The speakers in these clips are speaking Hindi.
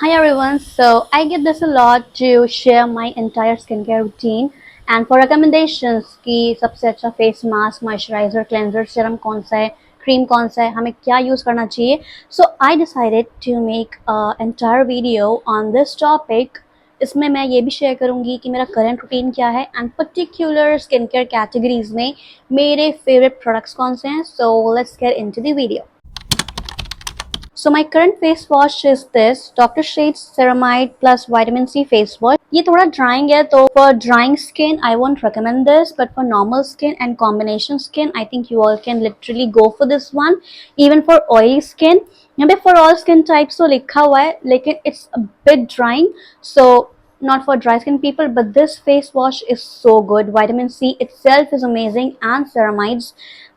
Hi everyone, so I get this a lot to share my entire skincare routine and for recommendations कि सबसे अच्छा face mask, moisturiser, cleanser, serum कौन सा है, क्रीम कौन सा है, हमें क्या यूज़ करना चाहिए. So I decided to make an entire video on this topic. इसमें मैं ये भी शेयर करूँगी कि मेरा करंट रूटीन क्या है and particular skin care categories में मेरे फेवरेट प्रोडक्ट्स कौन से हैं. So let's get into the video. So my current face wash is this Dr. Shades Ceramide plus Vitamin C face wash. ये थोड़ा drying है तो for drying skin I won't recommend this, but for normal skin and combination skin I think you all can literally go for this one. Even for oily skin, यहाँ पे for all skin types तो लिखा हुआ है लेकिन it's a bit drying, so not for dry skin people, but this face wash is so good. Vitamin C itself is amazing and ceramides.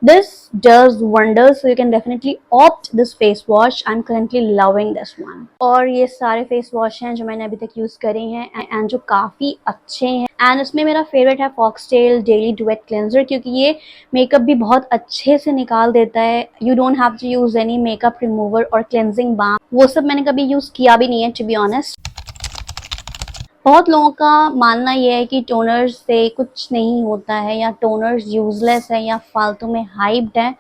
This does wonders, so you can definitely opt this face wash. I'm currently loving this one. और ये सारे face wash हैं जो मैंने अभी तक यूज करे हैं and जो काफी अच्छे हैं. एंड इसमें मेरा फेवरेट है फॉक्सटेल डेली डुएट क्लेंजर, क्योंकि ये मेकअप भी बहुत अच्छे से निकाल देता है. You don't have to use any makeup remover और क्लेंजिंग बाम, वो सब मैंने कभी यूज किया भी नहीं है टू बी ऑनेस्ट. बहुत लोगों का मानना यह है कि टोनर्स से कुछ नहीं होता है या टोनर्स यूजलेस है या फालतू में हाइप्ड है,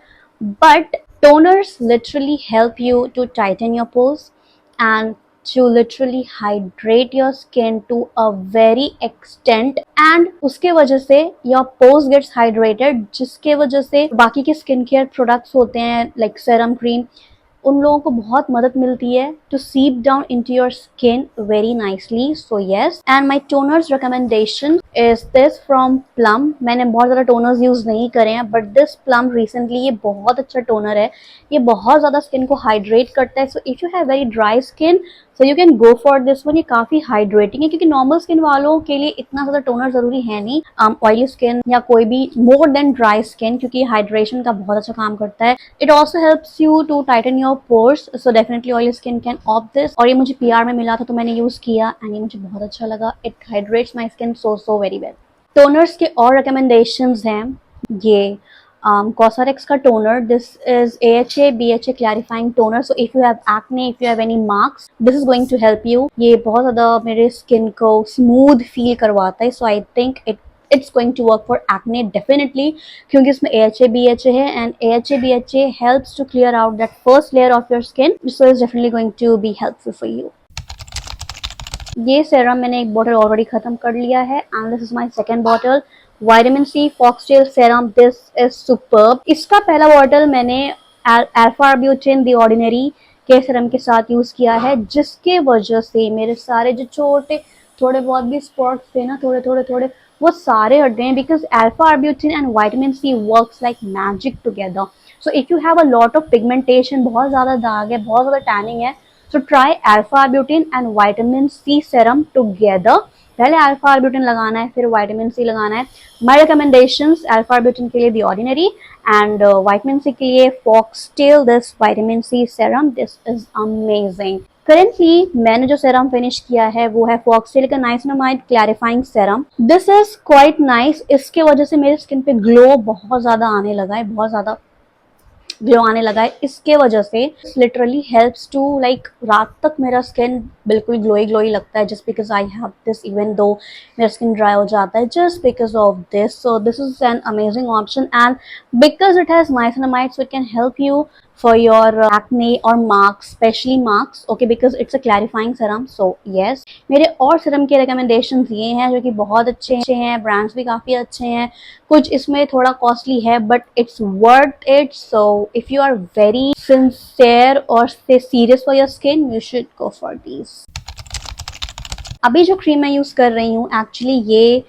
but toners literally help you to tighten your pores and to literally hydrate your skin to a very extent, and उसके वजह से your pores gets hydrated, जिसके वजह से बाकी के स्किन केयर प्रोडक्ट्स होते हैं लाइक सेरम क्रीम, उन लोगों को बहुत मदद मिलती है टू सीप down into your skin very nicely. So yes, and my toners recommendation is this from plum. मैंने बहुत ज़्यादा टोनर्स यूज़ नहीं करे हैं, बट दिस प्लम रिसेंटली ये बहुत अच्छा टोनर है. ये बहुत ज़्यादा स्किन को हाइड्रेट करता है. So if you have very dry skin so you can go for this one. ये काफ़ी हाइड्रेटिंग है क्योंकि नॉर्मल स्किन वालों के लिए इतना ज़्यादा टोनर ज़रूरी है नहीं, ऑयली स्किन या कोई भी मोर देन ड्राई स्किन, क्योंकि हाइड्रेशन का बहुत अच्छा काम करता है. It also helps you to tighten your pores, so definitely oily skin can opt this. और ये मुझे पीआर में मिला था तो मैंने यूज़ किया एंड ये मुझे बहुत अच्छा लगा. It hydrates my skin so very well. Toners के और रिकमेंडेशंस हैं ये Cosrx का toner. This is AHA BHA clarifying toner. So if you have acne, if you have any marks, this is going to help you. ये बहुत ज़्यादा मेरे स्किन को स्मूथ फील करवाता है. So I think it's going to work for acne definitely, क्योंकि इसमें AHA BHA है and AHA BHA helps to clear out that first layer of your skin. So it's definitely going to be helpful for you. ये सेरम मैंने एक बॉटल ऑलरेडी खत्म कर लिया है and this is my second bottle. Vitamin C Foxtale serum, this is superb. इसका पहला बॉटल मैंने अल्फा ब्यूटिन द ऑर्डिनरी के सेरम के साथ यूज किया है, जिसके वजह से मेरे सारे जो छोटे थोड़े बहुत भी स्पॉट्स थे ना, थोड़े वो सारे हट गए, because alpha arbutin and vitamin C works like magic together. So if you have a lot of pigmentation, बहुत ज्यादा दाग है, बहुत ज्यादा टैनिंग है, so try alpha arbutin and vitamin C serum together. पहले अल्फा आर्ब्यूटिन लगाना है, फिर विटामिन सी लगाना है. माय रिकमेंडेशंस, अल्फा आर्ब्यूटिन के लिए the Ordinary and vitamin C के लिए Foxtale this vitamin C serum. This is amazing. Currently मैंने जो सेरम फिनिश किया है वो है फॉक्सटेल का niacinamide clarifying serum. This is quite nice. इसके वजह से मेरे स्किन पे ग्लो बहुत ज्यादा आने लगा है, बहुत ज्यादा ग्लो आने लगा है. इसके वजह से लिटरली हेल्प्स टू लाइक रात तक मेरा स्किन बिल्कुल ग्लोई लगता है, just because I have this. Even though मेरा स्किन ड्राई हो जाता है just because of this. So this is an amazing option and because it has niacinamide, so it can help you for your acne or marks, especially marks, okay, because it's a clarifying serum. So yes, मेरे और serum के recommendations ये हैं जो कि बहुत अच्छे हैं, brands भी काफ़ी अच्छे हैं. कुछ इसमें थोड़ा costly है but it's worth it. So if you are very sincere or say serious for your skin, you should go for these. अभी जो क्रीम मैं यूज़ कर रही हूँ एक्चुअली ये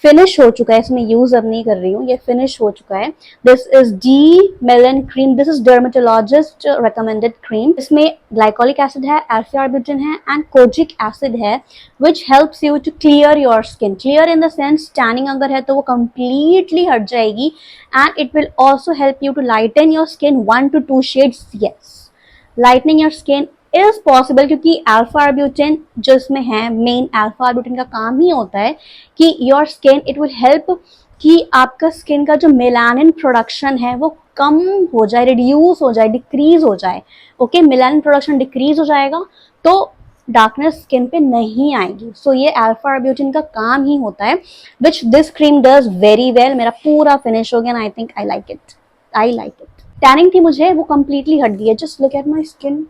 फिनिश हो चुका है, इसमें यूज अब नहीं कर रही हूँ, ये फिनिश हो चुका है. This is Demelan cream. This is dermatologist recommended cream. इसमें ग्लाइकोलिक एसिड है, अल्फा आर्ब्यूटिन है एंड कोजिक एसिड है, which helps you to clear your skin. Clear in the sense tanning अगर है तो वो कंप्लीटली हट जाएगी and it will also help you to lighten your skin 1 to 2 shades. Yes, lightening your skin is possible, क्योंकि अल्फा आर्ब्यूटिन जो इसमें है, मेन अल्फा आर्ब्यूटिन का काम ही होता है कि your skin, it will help कि आपका स्किन का जो मेलानिन प्रोडक्शन है वो कम हो जाए, रिड्यूस हो जाए, डिक्रीज हो जाए. ओके, मेलानिन प्रोडक्शन डिक्रीज हो जाएगा तो डार्कनेस स्किन पे नहीं आएगी। सो ये अल्फा आर्ब्यूटिन का काम ही होता है, which this cream does very well. मेरा पूरा फिनिश हो गया, I think I like it, I like it. Tanning थी मुझे, वो कंप्लीटली हट गई है। Just look at my skin,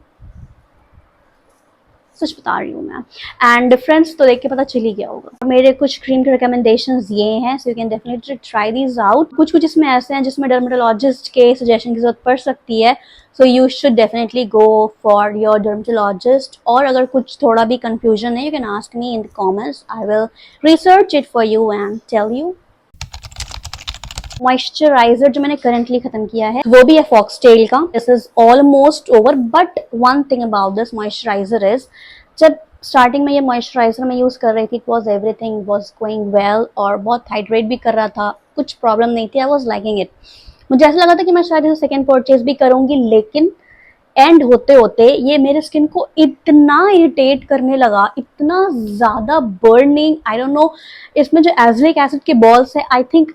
सच बता रही हूँ मैं। एंड डिफरेंस तो देख के पता चल ही गया होगा। मेरे कुछ क्रीम के रिकमेंडेशंस ये हैं, so you can definitely try these out. कुछ कुछ इसमें ऐसे हैं जिसमें डर्मेटोलॉजिस्ट के सजेशन की जरूरत पड़ सकती है, so you should definitely go for your dermatologist. और अगर कुछ थोड़ा भी कंफ्यूजन है, you can ask me in the comments, I will research it for you and tell you. Moisturiser जो मैंने करंटली खत्म किया है वो भी है फॉक्सटेल का। This is almost over, but one thing about this moisturiser is, जब स्टार्टिंग में ये मॉइस्चराइजर मैं यूज कर रही थी, it was everything was going well और बहुत हाइड्रेट भी कर रहा था, कुछ प्रॉब्लम नहीं थी, आई वॉज लाइकिंग इट। मुझे ऐसा लगा था कि मैं शायद इसे सेकेंड परचेज भी करूंगी, लेकिन एंड होते होते ये मेरे स्किन को इतना इरिटेट करने लगा, इतना ज्यादा बर्निंग, आई डोंट नो। इसमें जो एजलिक एसिड के बॉल्स है, आई थिंक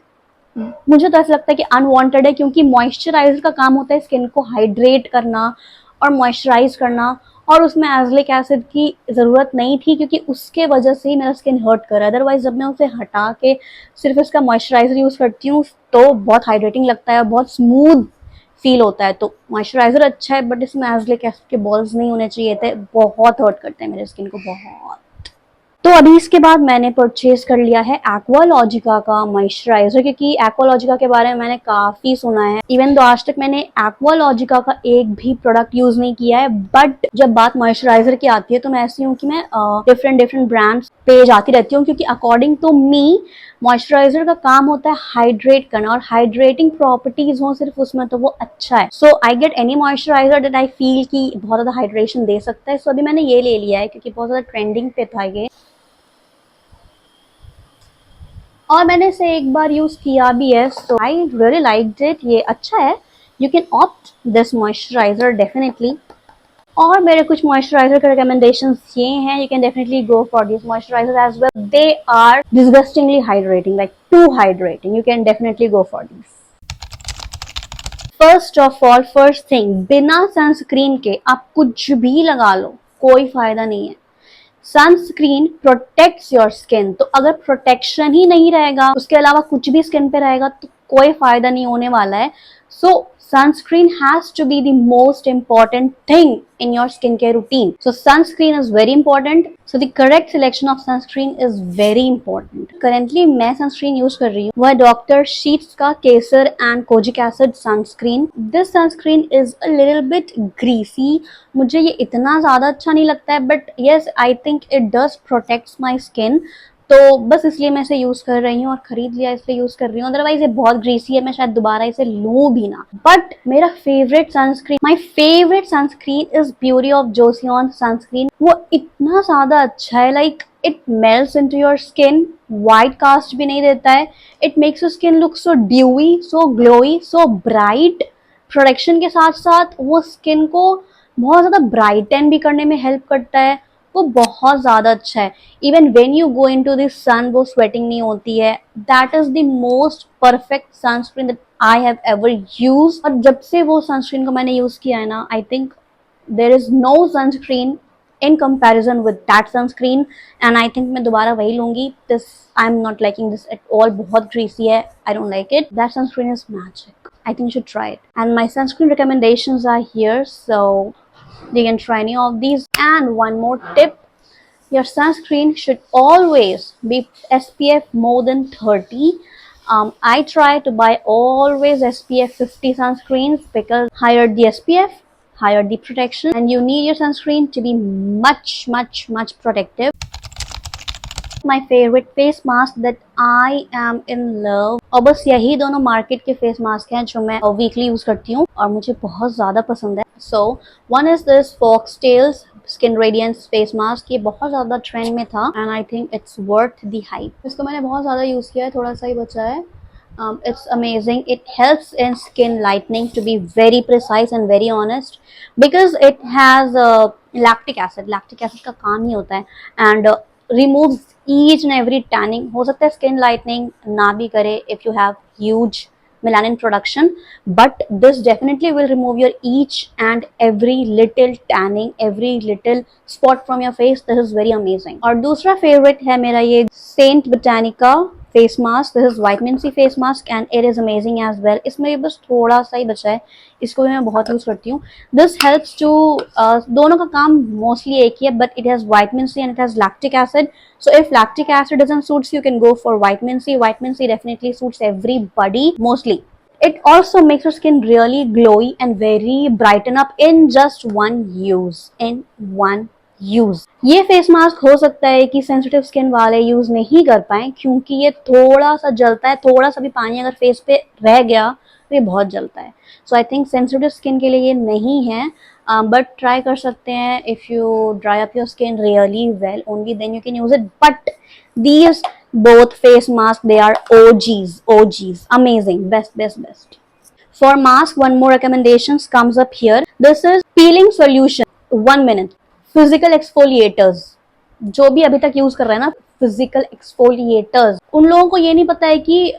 मुझे तो ऐसा लगता है कि अनवांटेड है, क्योंकि मॉइस्चराइजर का काम होता है स्किन को हाइड्रेट करना और मॉइस्चराइज करना, और उसमें एजलिक एसिड की ज़रूरत नहीं थी, क्योंकि उसके वजह से ही मेरा स्किन हर्ट कर रहा है। अदरवाइज जब मैं उसे हटा के सिर्फ इसका मॉइस्चराइजर यूज़ करती हूँ तो बहुत हाइड्रेटिंग लगता है, बहुत स्मूथ फील होता है। तो मॉइस्चराइजर अच्छा है, बट इसमें एजलिक एसिड के बॉल्स नहीं होने चाहिए थे, बहुत हर्ट करते हैं मेरे स्किन को, बहुत। तो अभी इसके बाद मैंने परचेज कर लिया है एक्वालॉजिका का मॉइस्चराइजर, क्योंकि एक्वालॉजिका के बारे में मैंने काफी सुना है। इवन तो आज तक मैंने एक्वालॉजिका का एक भी प्रोडक्ट यूज नहीं किया है, बट जब बात मॉइस्चराइजर की आती है तो मैं ऐसी हूँ कि मैं डिफरेंट ब्रांड्स पे जाती रहती हूँ, क्योंकि अकॉर्डिंग टू मी मॉइस्चराइजर का काम होता है हाइड्रेट करना, और हाइड्रेटिंग प्रॉपर्टीज हो सिर्फ उसमें तो वो अच्छा है। So I get any moisturiser that I feel कि बहुत ज्यादा हाइड्रेशन दे सकता है। सो अभी मैंने ये ले लिया है क्योंकि बहुत ज्यादा ट्रेंडिंग पे था ये, और मैंने इसे एक बार यूज किया भी है। So I really liked it, ये अच्छा है। You can opt this moisturiser definitely. और मेरे कुछ मॉइस्चराइजर के रिकमेंडेशंस ये हैं, you can definitely go for this moisturiser as well. They are disgustingly hydrating, like too hydrating, you can definitely go for this. First of all, first thing, बिना सनस्क्रीन के आप कुछ भी लगा लो, कोई फायदा नहीं है। सनस्क्रीन प्रोटेक्ट्स योर स्किन, तो अगर प्रोटेक्शन ही नहीं रहेगा, उसके अलावा कुछ भी स्किन पे रहेगा, तो कोई फायदा नहीं होने वाला है। सो sunscreen has to be the most important thing in your skincare routine. So sunscreen is very important. So the correct selection of sunscreen is very important. Currently मैं sunscreen use कर रही हूँ, वह Dr. Sheets का केसर and kojic acid sunscreen. This sunscreen is a little bit greasy. मुझे ये इतना ज़्यादा अच्छा नहीं लगता है, but yes, I think it does protects my skin. तो बस इसलिए मैं इसे यूज कर रही हूँ और खरीद लिया इसलिए यूज कर रही हूँ, अदरवाइज ये बहुत ग्रीसी है, मैं शायद दोबारा इसे लूँ भी ना। बट मेरा favourite sunscreen, my favourite sunscreen is beauty of Joseon sunscreen. वो इतना ज्यादा अच्छा है, like it melts into your skin, white cast भी नहीं देता है, it makes your skin look so dewy, so glowy, so bright. Production के साथ साथ वो स्किन को बहुत ज्यादा ब्राइटन भी करने में हेल्प करता है, वो बहुत ज्यादा अच्छा है। Even when you go into this sun, वो स्वेटिंग नहीं होती है। That is the most perfect sunscreen that I have ever use. और जब से वो सनस्क्रीन को मैंने यूज किया है ना, I think there is no sunscreen in comparison with that sunscreen, and I think मैं दोबारा वही लूंगी। This I am not liking this at all, बहुत ग्रीसी है, I don't like it. That sunscreen is magic, I think you should try it. And my sunscreen recommendations are here, so you can try any of these. And one more tip, your sunscreen should always be SPF more than 30. I try to buy always SPF 50 sunscreens, because higher the SPF, higher the protection, and you need your sunscreen to be much protective. My favorite face mask that I am in love, और बस यही दोनों मार्केट के फेस मास्क हैं जो मैं वीकली यूज करती हूँ और मुझे बहुत ज्यादा पसंद है। So one is this Foxtale's skin radiance face mask, ये बहुत ज्यादा ट्रेंड में था and I think it's worth the hype. इसको मैंने बहुत ज्यादा यूज किया है, थोड़ा सा ही बचा है। It's amazing. It helps in skin lightening, to be very precise and very honest, because it has lactic acid. Lactic acid का काम ही होता है and removes each and every tanning. हो सकता है skin lightening ना भी करे if you have huge melanin production, but this definitely will remove your each and every little tanning, every little spot from your face. This is very amazing. और दूसरा favorite है मेरा ये Saint Botanica face mask. This is vitamin C face mask and it is amazing as well. इसमें बस थोड़ा सा ही बचा है, इसको भी मैं बहुत यूज करती हूँ. दिस हेल्प्स टू, दोनों का काम मोस्टली एक ही है, but it has vitamin C and it has lactic acid. So if lactic acid doesn't suits you can go for vitamin C. Vitamin C definitely suits everybody mostly. It also makes your skin really glowy and very brighten up in just one use. ये फेस मास्क हो सकता है कि सेंसिटिव स्किन वाले यूज नहीं कर पाए, क्योंकि ये थोड़ा सा जलता है. थोड़ा सा भी पानी अगर फेस पे रह गया तो ये बहुत जलता है. So I think sensitive skin के लिए ये नहीं है, बट ट्राई कर सकते हैं. If you dry up your skin really well only then you can use it. But these both face mask, they are OGs, amazing, best. For mask, one more recommendations comes up here. This is peeling solution 1 minute physical exfoliators. जो भी अभी तक यूज कर रहे हैं ना फिजिकल एक्सफोलिएटर्स, उन लोगों को ये नहीं पता है कि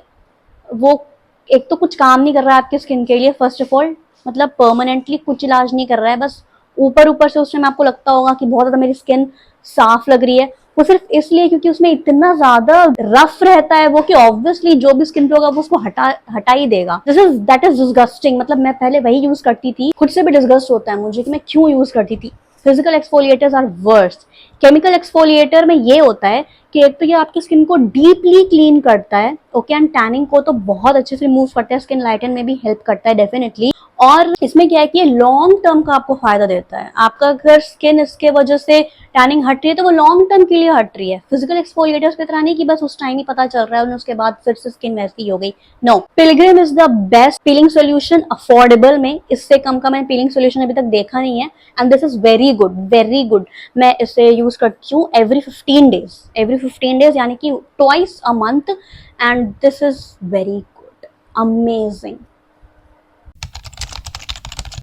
वो एक तो कुछ काम नहीं कर रहा है आपकी स्किन के लिए. फर्स्ट ऑफ ऑल मतलब परमानेंटली कुछ इलाज नहीं कर रहा है, बस ऊपर से उस टाइम आपको लगता होगा कि बहुत ज्यादा मेरी स्किन साफ लग रही है. वो सिर्फ इसलिए क्योंकि उसमें इतना ज्यादा रफ रहता है वो कि ऑब्वियसली जो भी स्किन पे होगा वो उसको हटा ही देगा. That is disgusting. मतलब मैं पहले वही यूज करती थी, खुद से भी डिस्गस्ट होता है मुझे कि मैं क्यों यूज करती थी. Physical exfoliators are worst. Chemical exfoliator में ये होता है कि एक तो ये आपकी स्किन को डीपली क्लीन करता है, ओके, एंड टैनिंग को तो बहुत अच्छे से रिमूव करता है, स्किन लाइटन में भी हेल्प करता है डेफिनेटली. और इसमें क्या है कि ये लॉन्ग टर्म का आपको फायदा देता है. आपका अगर स्किन इसके वजह से टैनिंग हट रही है तो वो लॉन्ग टर्म के लिए हट रही है. फिजिकल एक्सफोलिएटर्स की तरह नहीं कि बस उस टाइम ही पता चल रहा है और उसके बाद फिर से स्किन वैसी हो गई. No, Pilgrim is the best peeling solution affordable में. इससे कम का मैंने पीलिंग सोल्यूशन अभी तक देखा नहीं है, and this is very good. मैं इसे यूज करती हूँ एवरी 15 डेज यानी कि twice a month, and this is very good, amazing.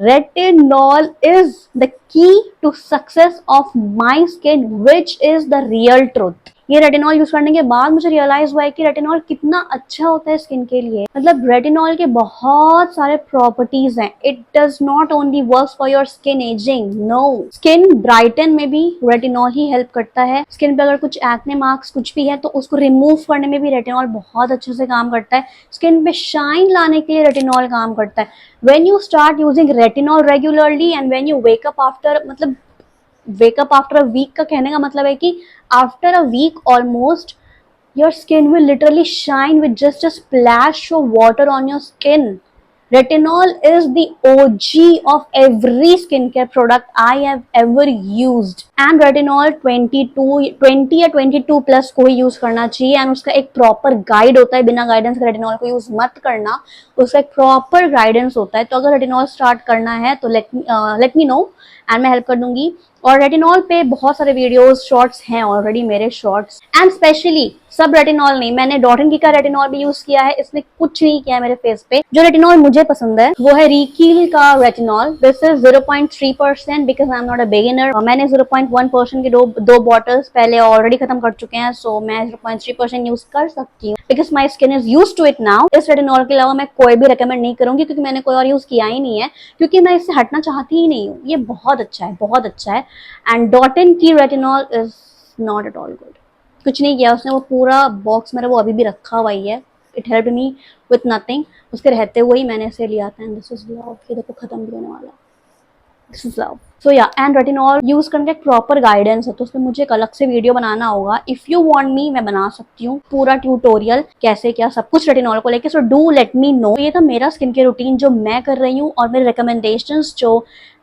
Retinol is the key to success of my skin, which is the real truth. ये रेटिनॉल यूज करने के बाद मुझे रियलाइज हुआ है कि रेटिनॉल कितना अच्छा होता है स्किन के लिए. मतलब रेटिनॉल के बहुत सारे प्रॉपर्टीज हैं. It does not only work for your skin ageing, no, skin brighten में भी रेटिनॉल ही हेल्प करता है. स्किन पे अगर कुछ एक्ने मार्क्स कुछ भी है तो उसको रिमूव करने में भी रेटिनॉल बहुत अच्छे से काम करता है. स्किन पे शाइन लाने के लिए रेटिनॉल काम करता है. when you start using retinol regularly and when you wake up after a week का कहने का मतलब है कि after a week almost your skin will literally shine with just a splash of water on your skin. Retinol is the OG of every skincare product I have ever used. And retinol 20 या 22 प्लस को ही यूज करना चाहिए. एंड उसका एक प्रॉपर गाइड होता है. बिना गाइडेंस के रेटिनॉल को यूज मत करना. उसका एक प्रॉपर गाइडेंस होता है. तो अगर रेटिनॉल स्टार्ट करना है तो लेट मी नो एंड मैं हेल्प कर दूंगी. और रेटिनॉल पे बहुत सारे वीडियोस शॉर्ट्स हैं ऑलरेडी मेरे शॉर्ट्स. एंड स्पेशली सब रेटिनॉल नहीं, मैंने डॉट की का रेटिनॉल भी यूज किया है. इसने कुछ नहीं किया है मेरे फेस पे. जो रेटिनॉल मुझे पसंद है वो है रिकील का retinol. This is 0.3% because I am not a beginner. मैंने 0.1% की दो बॉटल्स पहले ऑलरेडी खत्म कर चुके हैं. सो मैं 0.3% यूज कर सकती हूँ because my skin is use to it now. इस रेटिनॉल के अलावा मैं कोई भी रिकमेंड नहीं करूंगी क्योंकि मैंने कोई और यूज किया ही नहीं है, क्योंकि मैं इससे हटना चाहती ही नहीं हूँ. ये बहुत अच्छा है. एंड डॉटन की retinol is not at all good. कुछ नहीं किया उसने. वो पूरा बॉक्स मेरा वो अभी भी रखा हुआ ही है. It helped me with nothing. उसके रहते हुए ही मैंने इसे लिया था. And this is love. ये देखो खत्म भी होने वाला. This is love. सो या, एंड रेटिनॉल यूज करने का एक प्रॉपर गाइडेंस है, तो उसमें मुझे एक अलग से वीडियो बनाना होगा. इफ यू वांट मी, मैं बना सकती हूँ पूरा ट्यूटोरियल कैसे क्या सब कुछ रेटिनॉल को लेके. So do let me know. ये था मेरा स्किन केयर रूटीन जो मैं कर रही हूँ, और मेरे रिकमेंडेशंस जो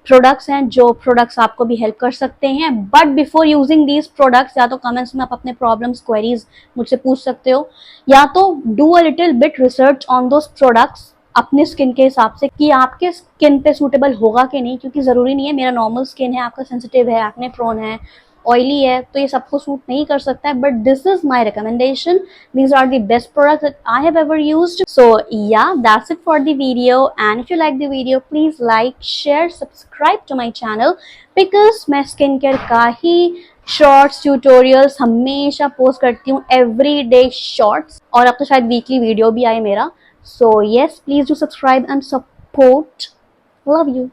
प्रोडक्ट्स हैं, जो प्रोडक्ट्स आपको भी हेल्प कर सकते हैं. But before using these products, या तो कमेंट्स में आप अपने प्रॉब्लम्स क्वेरीज मुझसे पूछ सकते हो, या तो do a little bit research on those products अपने स्किन के हिसाब से कि आपके स्किन पे सूटेबल होगा कि नहीं. क्योंकि जरूरी नहीं है, मेरा नॉर्मल स्किन है, आपका सेंसिटिव है, एक्ने प्रोन है, ऑयली है, तो ये सबको सूट नहीं कर सकता है. But this is my recommendation. These are the best products that I have ever used. So yeah, that's it for the video. And if you like the video, please like, share, subscribe to my channel, because मैं स्किन केयर का ही शॉर्ट्स ट्यूटोरियल्स हमेशा पोस्ट करती हूँ. Every day shorts. और अब तो शायद वीकली वीडियो भी आए मेरा. So yes, please do subscribe and support. Love you.